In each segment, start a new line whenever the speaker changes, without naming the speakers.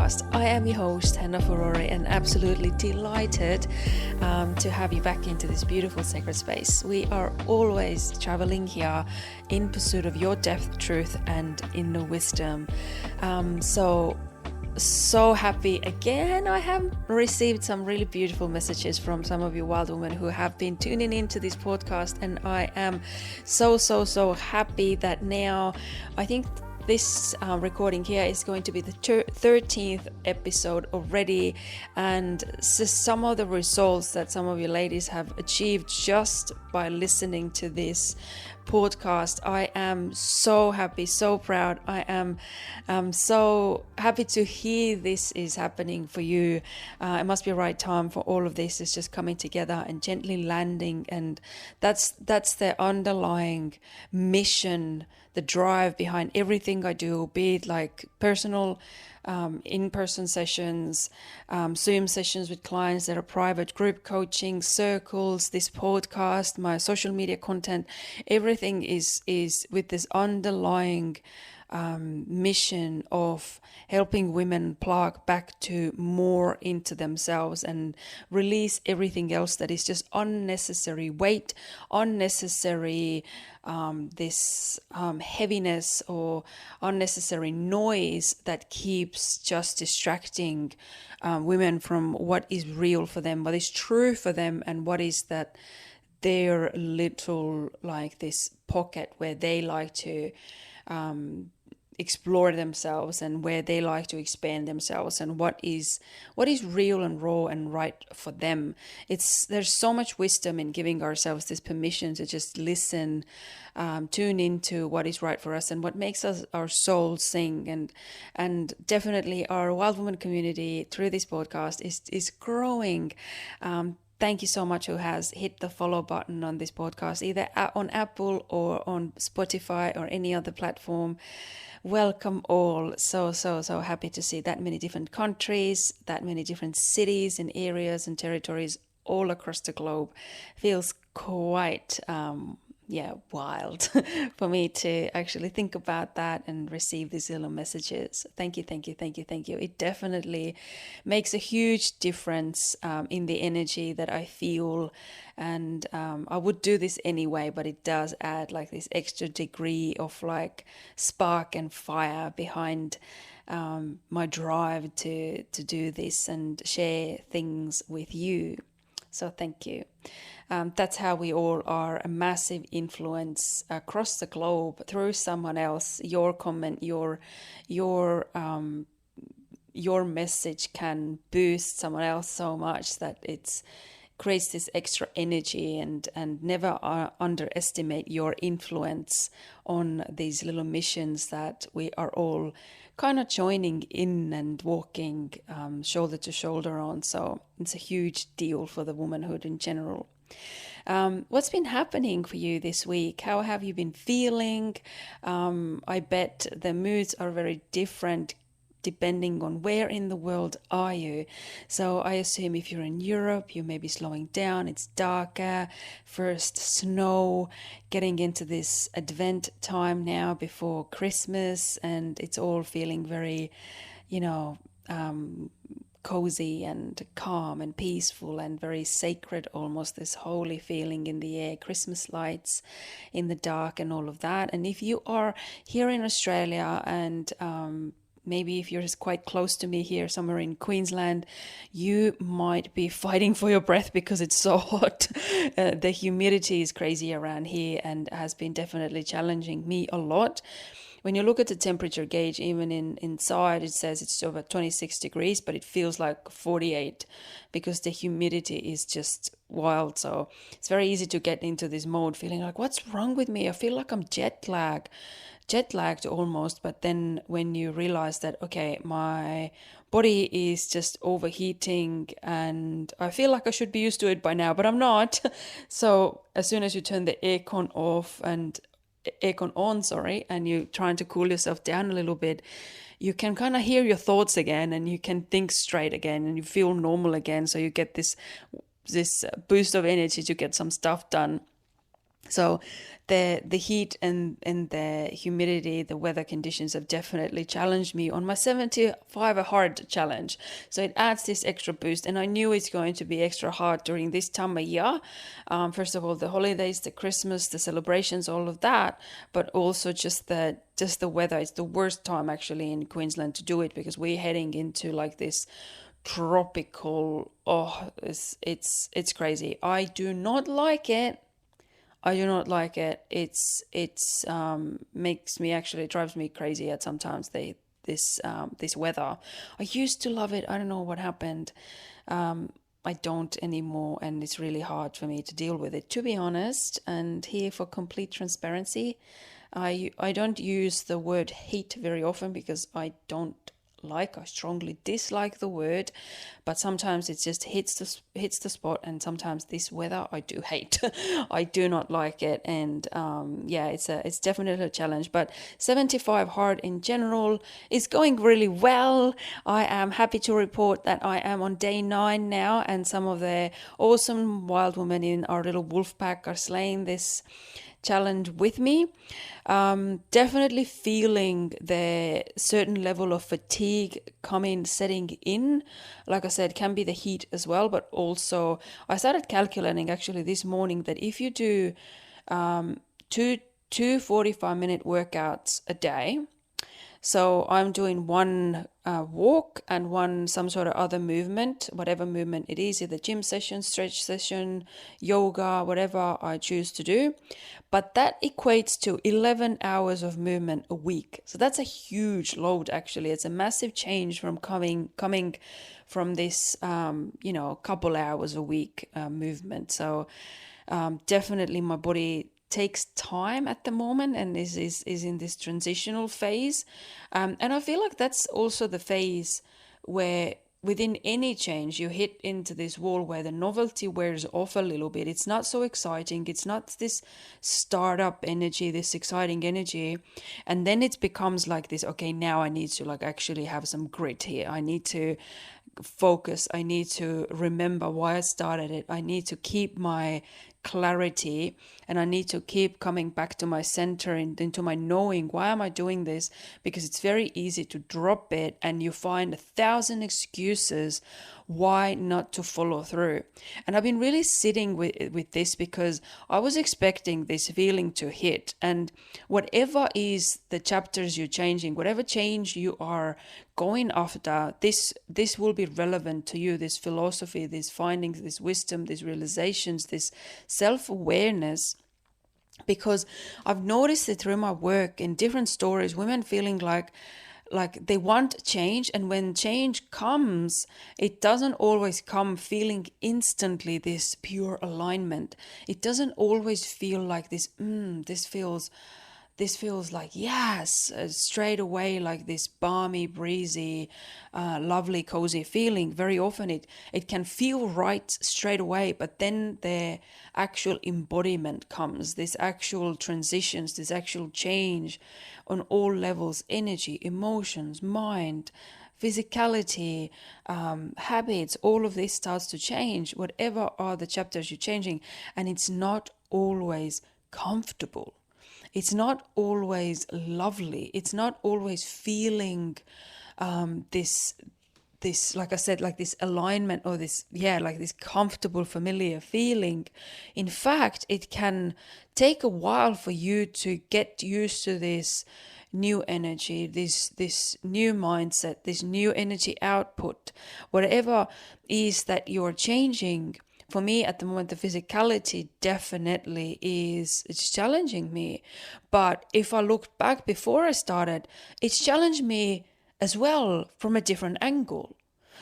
podcast. I am your host, Hanna, and absolutely delighted to have you back into this beautiful sacred space. We are always traveling here in pursuit of your depth, truth, and inner wisdom. So happy again. I have received some really beautiful messages from some of you wild women who have been tuning into this podcast, and I am so happy that now I think this recording here is going to be the 13th episode already, and some of the results that some of you ladies have achieved just by listening to this podcast. I am so happy, so proud. I am so happy to hear this is happening for you. It must be the right time for all of this. It's just coming together and gently landing, and that's the underlying mission, the drive behind everything I do, be it like personal in-person sessions, Zoom sessions with clients that are private, group coaching, circles, this podcast, my social media content. Everything is with this underlying mission of helping women plug back to more into themselves and release everything else that is just unnecessary weight, unnecessary this heaviness or unnecessary noise that keeps just distracting women from what is real for them, what is true for them, and what is that their little, like this pocket where they like to explore themselves and where they like to expand themselves, and what is real and raw and right for them. There's so much wisdom in giving ourselves this permission to just listen, tune into what is right for us and what makes our soul sing. And definitely our wild woman community through this podcast is growing. Thank you so much who has hit the follow button on this podcast, either on Apple or on Spotify or any other platform. Welcome all. So happy to see that many different countries, that many different cities and areas and territories all across the globe. Feels quite wild for me to actually think about that and receive these little messages. Thank you. It definitely makes a huge difference in the energy that I feel, and I would do this anyway, but it does add like this extra degree of like spark and fire behind my drive to do this and share things with you. So thank you. That's how we all are a massive influence across the globe through someone else. Your comment, your message can boost someone else so much that it creates this extra energy, and never underestimate your influence on these little missions that we are all kind of joining in and walking shoulder to shoulder on. So it's a huge deal for the womanhood in general. What's been happening for you this week? How have you been feeling? I bet the moods are very different depending on where in the world are you. So I assume if you're in Europe, you may be slowing down. It's darker, first snow, getting into this Advent time now before Christmas, and it's all feeling very, cozy and calm and peaceful and very sacred, almost this holy feeling in the air, Christmas lights in the dark and all of that. And if you are here in Australia and maybe if you're just quite close to me here somewhere in Queensland, you might be fighting for your breath because it's so hot. The humidity is crazy around here and has been definitely challenging me a lot. When you look at the temperature gauge, even inside, it says it's over 26 degrees, but it feels like 48 because the humidity is just wild. So it's very easy to get into this mode, feeling like, what's wrong with me? I feel like I'm jet lagged almost. But then when you realize that, okay, my body is just overheating and I feel like I should be used to it by now, but I'm not. So as soon as you turn the aircon on, and you're trying to cool yourself down a little bit, you can kind of hear your thoughts again and you can think straight again and you feel normal again. So you get this boost of energy to get some stuff done. So the heat and the humidity, the weather conditions have definitely challenged me on my 75 hard challenge. So it adds this extra boost, and I knew it's going to be extra hard during this time of year. First of all, the holidays, the Christmas, the celebrations, all of that, but also just the weather. It's the worst time actually in Queensland to do it, because we're heading into like this tropical. Oh, it's crazy. I do not like it. I do not like it. It's makes me, actually drives me crazy at sometimes. This weather. I used to love it. I don't know what happened. I don't anymore, and it's really hard for me to deal with it, to be honest. And here, for complete transparency, I don't use the word hate very often, because I strongly dislike the word, but sometimes it just hits the spot, and sometimes this weather I do hate. I do not like it, and it's definitely a challenge. But 75 hard in general is going really well. I am happy to report that I am on day 9 now, and some of the awesome wild women in our little wolf pack are slaying this challenge with me. Definitely feeling the certain level of fatigue setting in. Like I said, can be the heat as well, but also I started calculating actually this morning that if you do two 45-minute workouts a day, so I'm doing one walk and one some sort of other movement, whatever movement it is, either gym session, stretch session, yoga, whatever I choose to do. But that equates to 11 hours of movement a week. So that's a huge load, actually. It's a massive change from coming from this, couple hours a week movement. So definitely my body takes time at the moment, and is in this transitional phase, and I feel like that's also the phase where within any change you hit into this wall where the novelty wears off a little bit. It's not so exciting, it's not this startup energy, this exciting energy, and then it becomes like this, okay, now I need to like actually have some grit here, I need to focus, I need to remember why I started it, I need to keep my clarity, and I need to keep coming back to my center and into my knowing, why am I doing this? Because it's very easy to drop it and you find 1,000 excuses why not to follow through. And I've been really sitting with this, because I was expecting this feeling to hit, and whatever is the chapters you're changing, whatever change you are going after, this will be relevant to you, this philosophy, these findings, this wisdom, these realizations, this self-awareness. Because I've noticed it through my work in different stories, women feeling like they want change, and when change comes, it doesn't always come feeling instantly this pure alignment. It doesn't always feel like this, this feels like yes, straight away, like this balmy, breezy, lovely, cozy feeling. Very often it can feel right straight away, but then the actual embodiment comes, this actual transitions, this actual change on all levels: energy, emotions, mind, physicality, habits. All of this starts to change, whatever are the chapters you're changing, and it's not always comfortable. It's not always lovely. It's not always feeling this, like I said, like this alignment, or this, like this comfortable, familiar feeling. In fact, it can take a while for you to get used to this new energy, this new mindset, this new energy output, whatever is that you're changing. For me at the moment, the physicality definitely it's challenging me. But if I looked back before I started, it's challenged me as well from a different angle.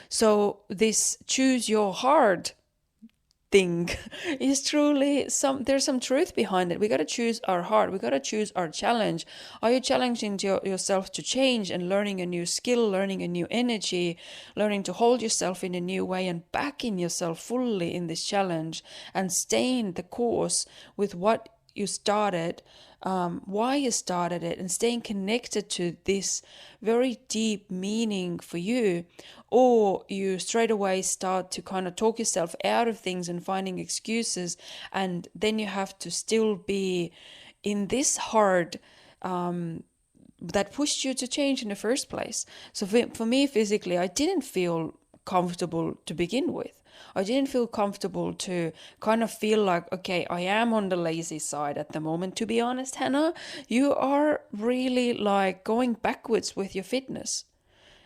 So this choose your heart thing is truly there's some truth behind it. We got to choose our heart. We got to choose our challenge. Are you challenging yourself to change and learning a new skill, learning a new energy, learning to hold yourself in a new way and backing yourself fully in this challenge and staying the course with what you started, why you started it, and staying connected to this very deep meaning for you, or you straight away start to kind of talk yourself out of things and finding excuses, and then you have to still be in this hard that pushed you to change in the first place. So for me, physically, I didn't feel comfortable to begin with. I didn't feel comfortable to kind of feel like, okay, I am on the lazy side at the moment. To be honest, Hanna, you are really like going backwards with your fitness.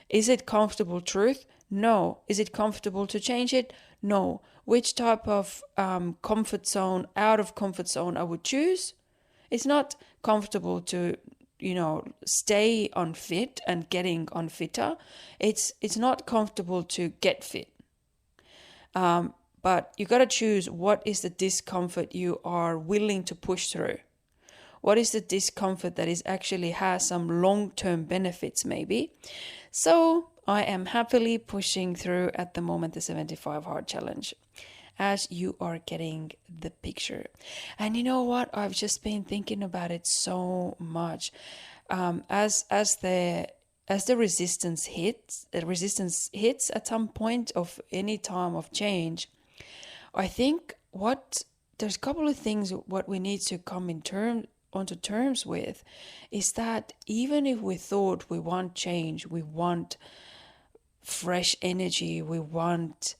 Is it comfortable truth? No. Is it comfortable to change it? No. Which type of comfort zone, out of comfort zone I would choose? It's not comfortable to stay unfit and getting unfitter. It's not comfortable to get fit. But you got to choose what is the discomfort you are willing to push through. What is the discomfort that is actually has some long-term benefits maybe. So I am happily pushing through at the moment the 75 hard challenge, as you are getting the picture. And you know what? I've just been thinking about it so much. As the resistance hits at some point of any time of change, I think there's a couple of things what we need to come onto terms with is that even if we thought we want change, we want fresh energy, we want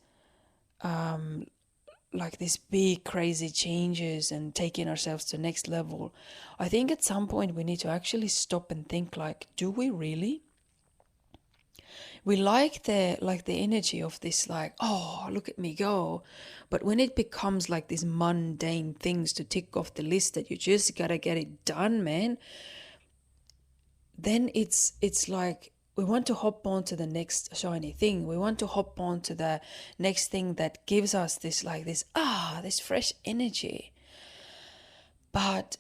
like these big crazy changes and taking ourselves to the next level, I think at some point we need to actually stop and think like, do we really? We like the energy of this, like, oh, look at me go. But when it becomes like these mundane things to tick off the list that you just gotta get it done, man, then it's like we want to hop on to the next shiny thing. We want to hop on to the next thing that gives us this this fresh energy. But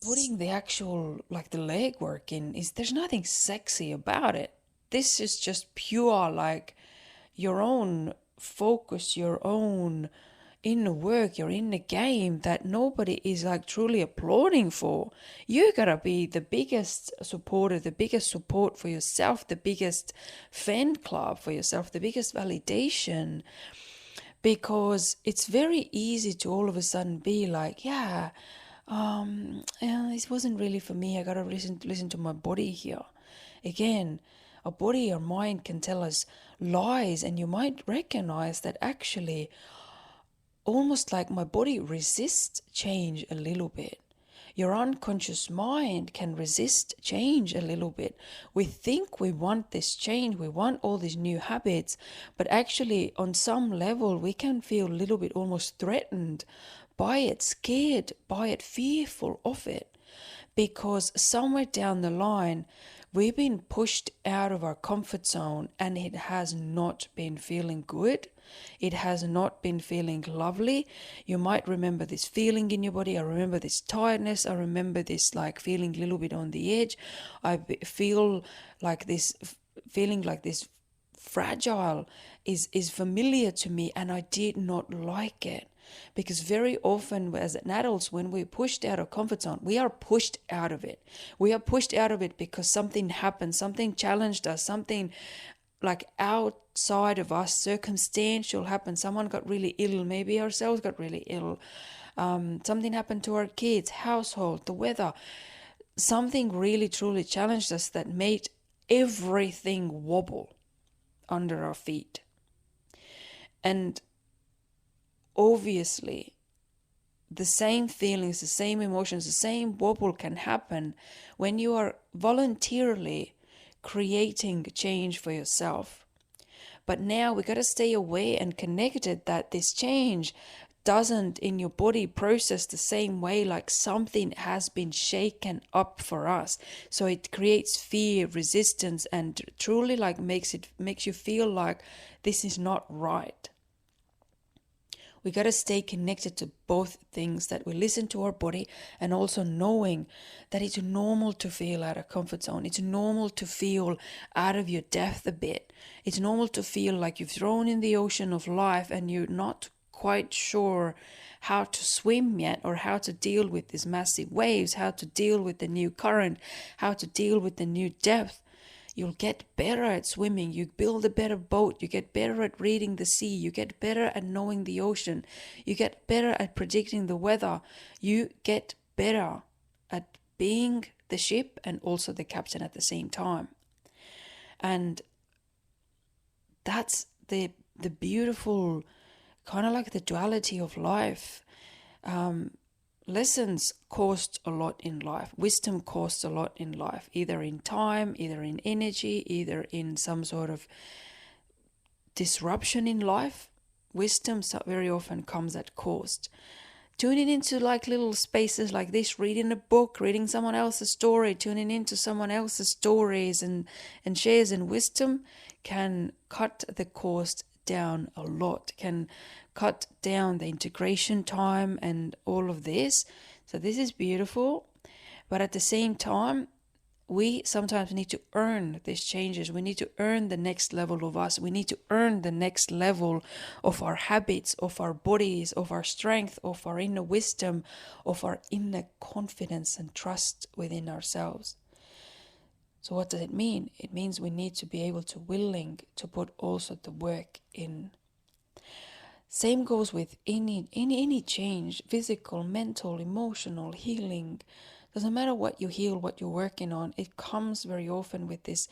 putting the actual like the legwork in there's nothing sexy about it. This is just pure like your own focus, your own inner work, your inner game that nobody is like truly applauding for. You gotta be the biggest supporter, the biggest support for yourself, the biggest fan club for yourself, the biggest validation. Because it's very easy to all of a sudden be like, yeah, this wasn't really for me. I gotta listen to my body here. Again, our body, our mind can tell us lies, and you might recognize that actually almost like my body resists change a little bit. Your unconscious mind can resist change a little bit. We think we want this change, we want all these new habits, but actually on some level we can feel a little bit almost threatened by it, scared by it, fearful of it, because somewhere down the line we've been pushed out of our comfort zone and it has not been feeling good. It has not been feeling lovely. You might remember this feeling in your body. I remember this tiredness. I remember this like feeling a little bit on the edge. I feel like this feeling like this fragile is familiar to me, and I did not like it. Because very often as adults, when we're pushed out of comfort zone, we are pushed out of it. We are pushed out of it because something happened, something challenged us, something like outside of us, circumstantial happened. Someone got really ill, maybe ourselves got really ill. Something happened to our kids, household, the weather. Something really truly challenged us that made everything wobble under our feet. And obviously, the same feelings, the same emotions, the same wobble can happen when you are voluntarily creating change for yourself. But now we got to stay aware and connected that this change doesn't in your body process the same way, like something has been shaken up for us. So it creates fear, resistance, and truly like makes you feel like this is not right. We got to stay connected to both things, that we listen to our body and also knowing that it's normal to feel out of comfort zone. It's normal to feel out of your depth a bit. It's normal to feel like you've thrown in the ocean of life and you're not quite sure how to swim yet, or how to deal with these massive waves, how to deal with the new current, how to deal with the new depth. You'll get better at swimming. You build a better boat. You get better at reading the sea. You get better at knowing the ocean. You get better at predicting the weather. You get better at being the ship and also the captain at the same time. And that's the beautiful kind of like the duality of life. Lessons cost a lot in life. Wisdom costs a lot in life, either in time, either in energy, either in some sort of disruption in life. Wisdom very often comes at cost. Tuning into like little spaces like this, reading a book, reading someone else's story, tuning into someone else's stories and shares and wisdom can cut the cost down a lot, can cut down the integration time and all of this. So this is beautiful. But at the same time, we sometimes need to earn these changes. We need to earn the next level of us. We need to earn the next level of our habits, of our bodies, of our strength, of our inner wisdom, of our inner confidence and trust within ourselves. So what does it mean? It means we need to be able to willing to put also the work in. Same goes with any change, physical, mental, emotional, healing. Doesn't matter what you heal, what you're working on, it comes very often with this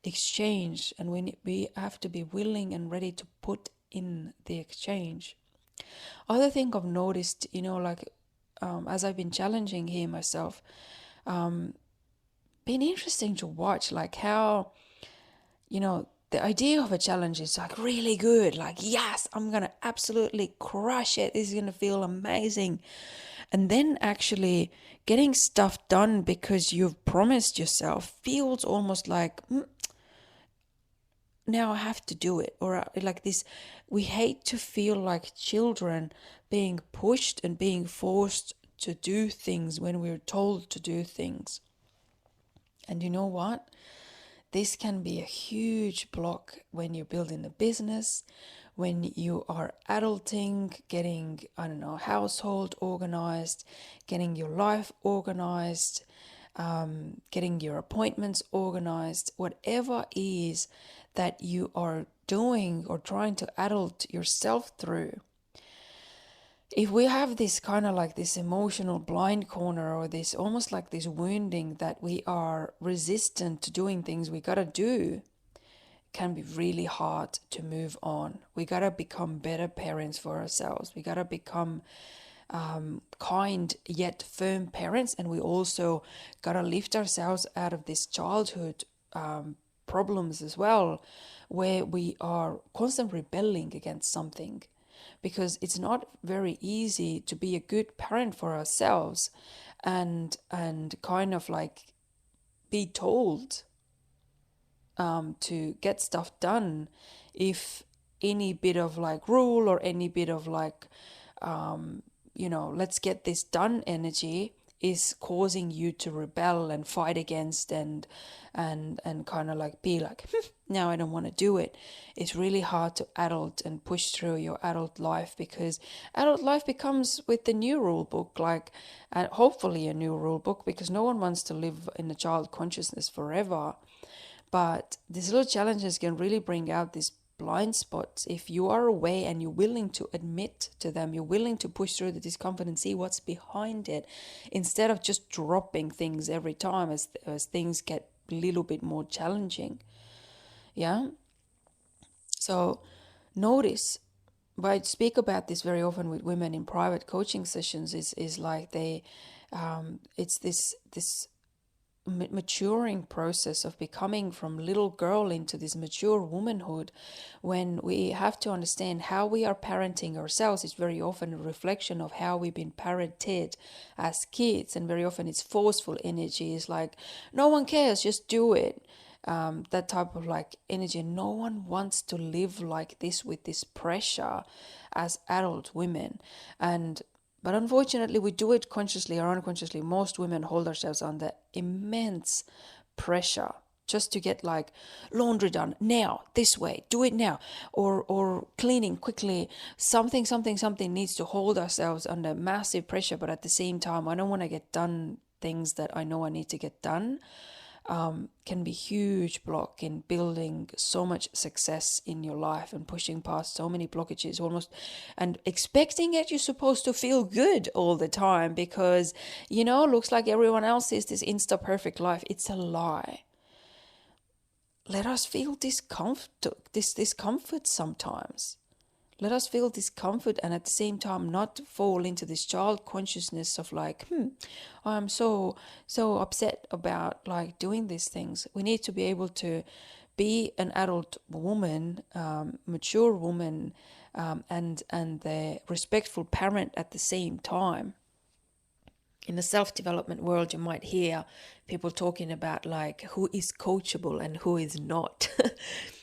exchange, and we have to be willing and ready to put in the exchange. Other thing I've noticed, as I've been challenging here myself, been interesting to watch, like how, the idea of a challenge is like really good. Like, yes, I'm going to absolutely crush it. This is going to feel amazing. And then actually getting stuff done because you've promised yourself feels almost like, now I have to do it. Or like this, we hate to feel like children being pushed and being forced to do things when we're told to do things. And you know what? This can be a huge block when you're building a business, when you are adulting, getting, household organized, getting your life organized, getting your appointments organized, whatever it is that you are doing or trying to adult yourself through. If we have this kind of like this emotional blind corner, or this almost like this wounding that we are resistant to doing things we gotta do, it can be really hard to move on. We gotta become better parents for ourselves. We gotta become kind yet firm parents, and we also gotta lift ourselves out of this childhood problems as well, where we are constantly rebelling against something. Because it's not very easy to be a good parent for ourselves and kind of like be told to get stuff done if any bit of like rule or any bit of like let's get this done energy is causing you to rebel and fight against and kind of like be like, now I don't want to do it. It's really hard to adult and push through your adult life, because adult life becomes with the new rule book, like hopefully a new rule book, because no one wants to live in a child consciousness forever. But these little challenges can really bring out these blind spots. If you are aware and you're willing to admit to them, you're willing to push through the discomfort and see what's behind it, instead of just dropping things every time as things get a little bit more challenging. Yeah. So notice, but I speak about this very often with women in private coaching sessions, is like it's this maturing process of becoming from little girl into this mature womanhood, when we have to understand how we are parenting ourselves. It's very often a reflection of how we've been parented as kids, and very often it's forceful energy. It's like, no one cares, just do it. That type of like energy. No one wants to live like this with this pressure as adult women. But unfortunately, we do it consciously or unconsciously. Most women hold ourselves under immense pressure just to get like laundry done now, this way, do it now, or cleaning quickly. Something needs to hold ourselves under massive pressure, but at the same time, I don't want to get done things that I know I need to get done. Can be huge block in building so much success in your life and pushing past so many blockages almost, and expecting that you're supposed to feel good all the time because, looks like everyone else is this insta perfect life. It's a lie. Let us feel discomfort sometimes. Let us feel discomfort and at the same time not fall into this child consciousness of like, I'm so upset about like doing these things. We need to be able to be an adult woman, mature woman, and the respectful parent at the same time. In the self-development world, you might hear people talking about like who is coachable and who is not.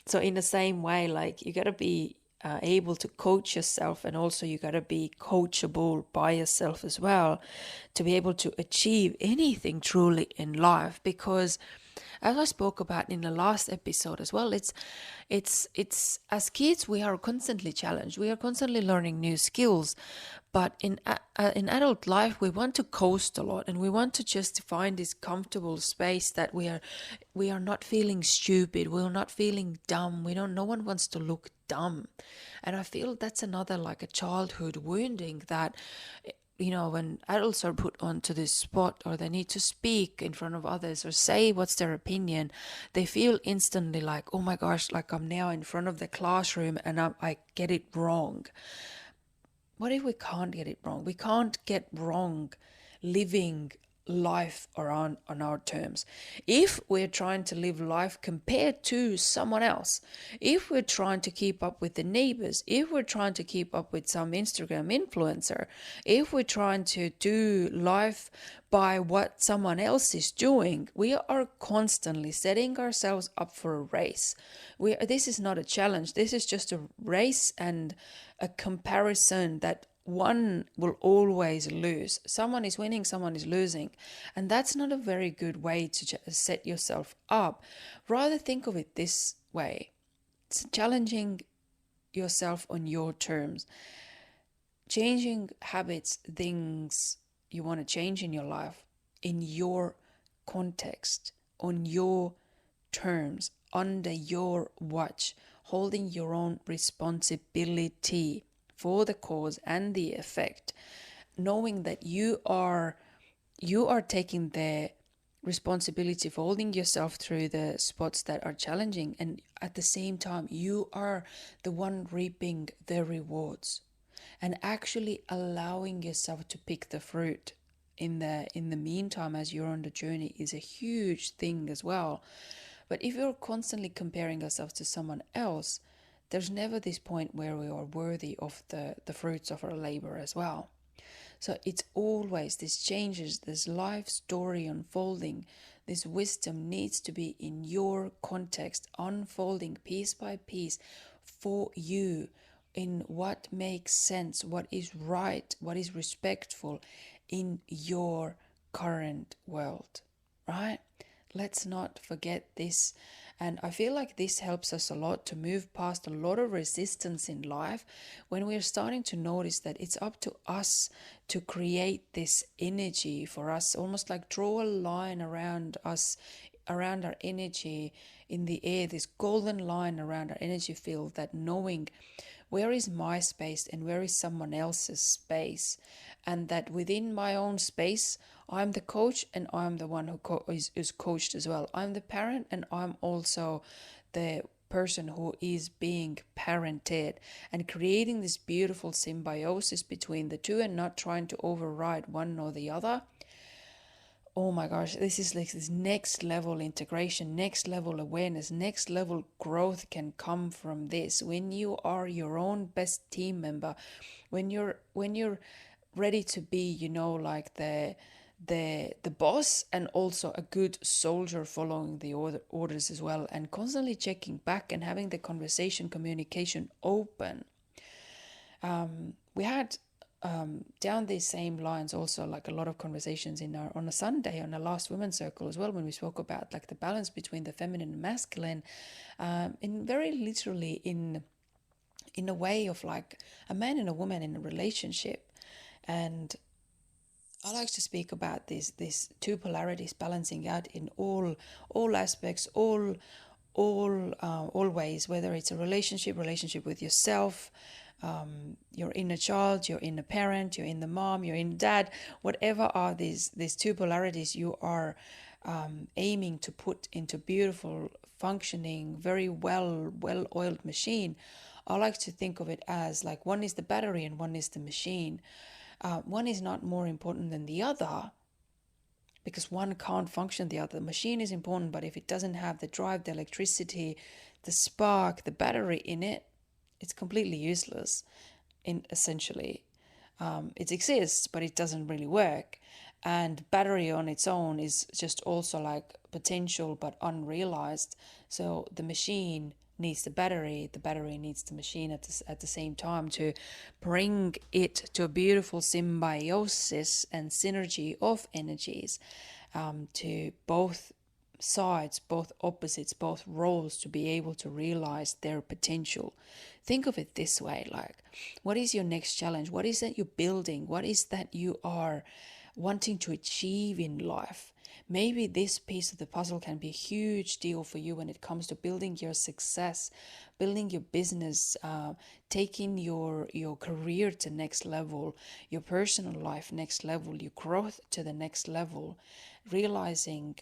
So in the same way, like you got to be able to coach yourself, and also you got to be coachable by yourself as well to be able to achieve anything truly in life. Because as I spoke about in the last episode as well, it's as kids we are constantly challenged, we are constantly learning new skills, but in adult life we want to coast a lot, and we want to just find this comfortable space that we are not feeling stupid, we're not feeling dumb, no one wants to look dumb. And I feel that's another like a childhood wounding that, when adults are put onto this spot, or they need to speak in front of others or say what's their opinion, they feel instantly like, oh my gosh, like I'm now in front of the classroom and I get it wrong. What if we can't get it wrong? We can't get wrong living life around on our terms. If we're trying to live life compared to someone else, if we're trying to keep up with the neighbors, if we're trying to keep up with some Instagram influencer, if we're trying to do life by what someone else is doing, we are constantly setting ourselves up for a race. This is not a challenge. This is just a race and a comparison that one will always lose. Someone is winning, someone is losing. And that's not a very good way to set yourself up. Rather think of it this way. It's challenging yourself on your terms. Changing habits, things you want to change in your life, in your context, on your terms, under your watch, holding your own responsibility for the cause and the effect, knowing that you are taking the responsibility for holding yourself through the spots that are challenging, and at the same time you are the one reaping the rewards, and actually allowing yourself to pick the fruit in the meantime as you're on the journey is a huge thing as well. But if you're constantly comparing yourself to someone else, there's never this point where we are worthy of the fruits of our labor as well. So it's always these changes, this life story unfolding, this wisdom needs to be in your context, unfolding piece by piece for you in what makes sense, what is right, what is respectful in your current world, right? Let's not forget this. And I feel like this helps us a lot to move past a lot of resistance in life when we're starting to notice that it's up to us to create this energy for us, almost like draw a line around us, around our energy in the air, this golden line around our energy field, that knowing where is my space and where is someone else's space, and that within my own space I'm the coach and I'm the one who is coached as well. I'm the parent and I'm also the person who is being parented, and creating this beautiful symbiosis between the two and not trying to override one or the other. Oh my gosh, this is like this next level integration, next level awareness, next level growth can come from this. When you are your own best team member, when you're ready to be, like the boss and also a good soldier following the orders as well, and constantly checking back and having the conversation, communication open. We had down these same lines also, like a lot of conversations in our on a Sunday on the last women's circle as well, when we spoke about like the balance between the feminine and masculine, in very literally in a way of like a man and a woman in a relationship. And I like to speak about these two polarities balancing out in all aspects, all ways, whether it's a relationship with yourself, your inner child, your inner parent, your inner mom, your inner dad, whatever are these two polarities you are aiming to put into beautiful, functioning, very well-oiled machine. I like to think of it as like one is the battery and one is the machine. One is not more important than the other, because one can't function the other. The machine is important, but if it doesn't have the drive, the electricity, the spark, the battery in it, it's completely useless. Essentially, it exists, but it doesn't really work. And battery on its own is just also like potential but unrealized. So the machine needs the battery needs the machine at the same time to bring it to a beautiful symbiosis and synergy of energies, to both sides, both opposites, both roles to be able to realize their potential. Think of it this way, like, what is your next challenge? What is that you're building? What is that you are wanting to achieve in life? Maybe this piece of the puzzle can be a huge deal for you when it comes to building your success, building your business, taking your career to next level, your personal life next level, your growth to the next level, realizing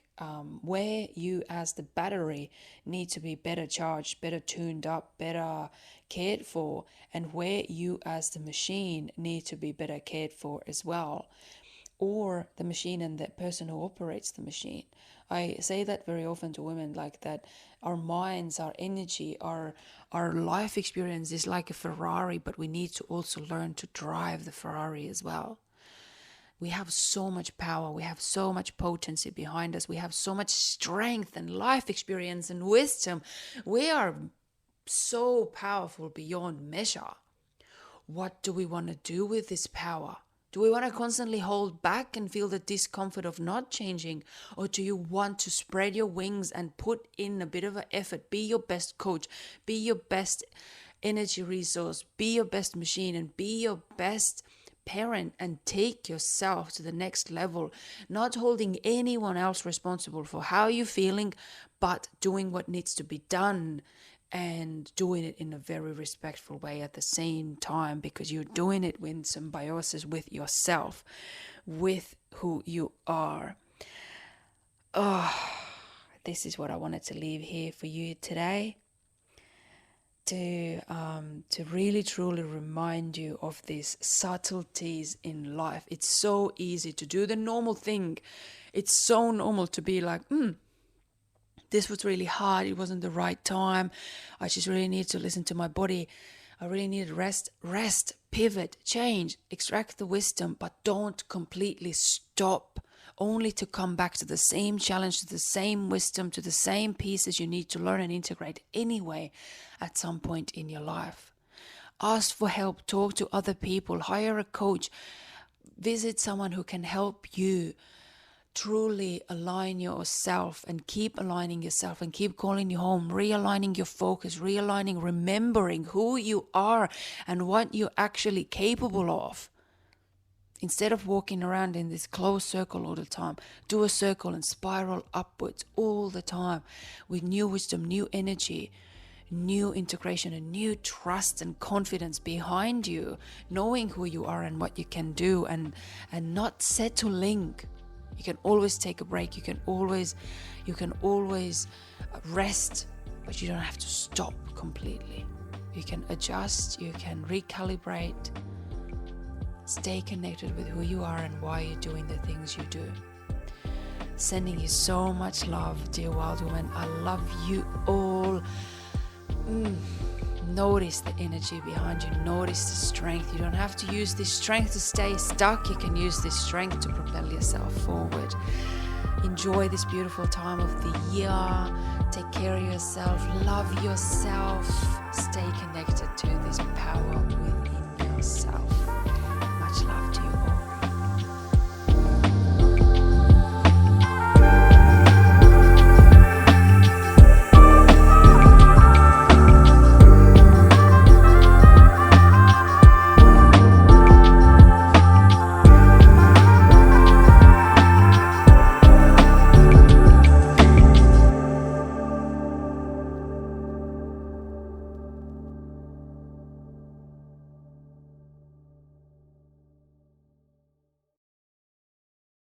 where you as the battery need to be better charged, better tuned up, better cared for, and where you as the machine need to be better cared for as well. Or the machine and the person who operates the machine. I say that very often to women, like that our minds, our energy, our life experience is like a Ferrari, but we need to also learn to drive the Ferrari as well. We have so much power, we have so much potency behind us, we have so much strength and life experience and wisdom. We are so powerful beyond measure. What do we want to do with this power? Do we want to constantly hold back and feel the discomfort of not changing? Or do you want to spread your wings and put in a bit of an effort? Be your best coach, be your best energy resource, be your best machine, and be your best parent, and take yourself to the next level, not holding anyone else responsible for how you're feeling, but doing what needs to be done, and doing it in a very respectful way at the same time, because you're doing it in symbiosis with yourself, with who you are. This is what I wanted to leave here for you today, to really truly remind you of these subtleties in life. It's so easy to do the normal thing. It's so normal to be like, this was really hard. It wasn't the right time. I just really need to listen to my body. I really need rest, pivot, change, extract the wisdom, but don't completely stop, only to come back to the same challenge, to the same wisdom, to the same pieces you need to learn and integrate anyway at some point in your life. Ask for help, talk to other people, hire a coach, visit someone who can help you truly align yourself, and keep aligning yourself, and keep calling you home, realigning your focus, realigning, remembering who you are and what you're actually capable of. Instead of walking around in this closed circle all the time, do a circle and spiral upwards all the time with new wisdom, new energy, new integration, and new trust and confidence behind you, knowing who you are and what you can do, and not settling. You can always take a break. You can always rest, but you don't have to stop completely. You can adjust, you can recalibrate, stay connected with who you are and why you're doing the things you do. Sending you so much love, dear wild woman. I love you all. Notice the energy behind you. Notice the strength. You don't have to use this strength to stay stuck. You can use this strength to propel yourself forward. Enjoy this beautiful time of the year. Take care of yourself. Love yourself. Stay connected to this power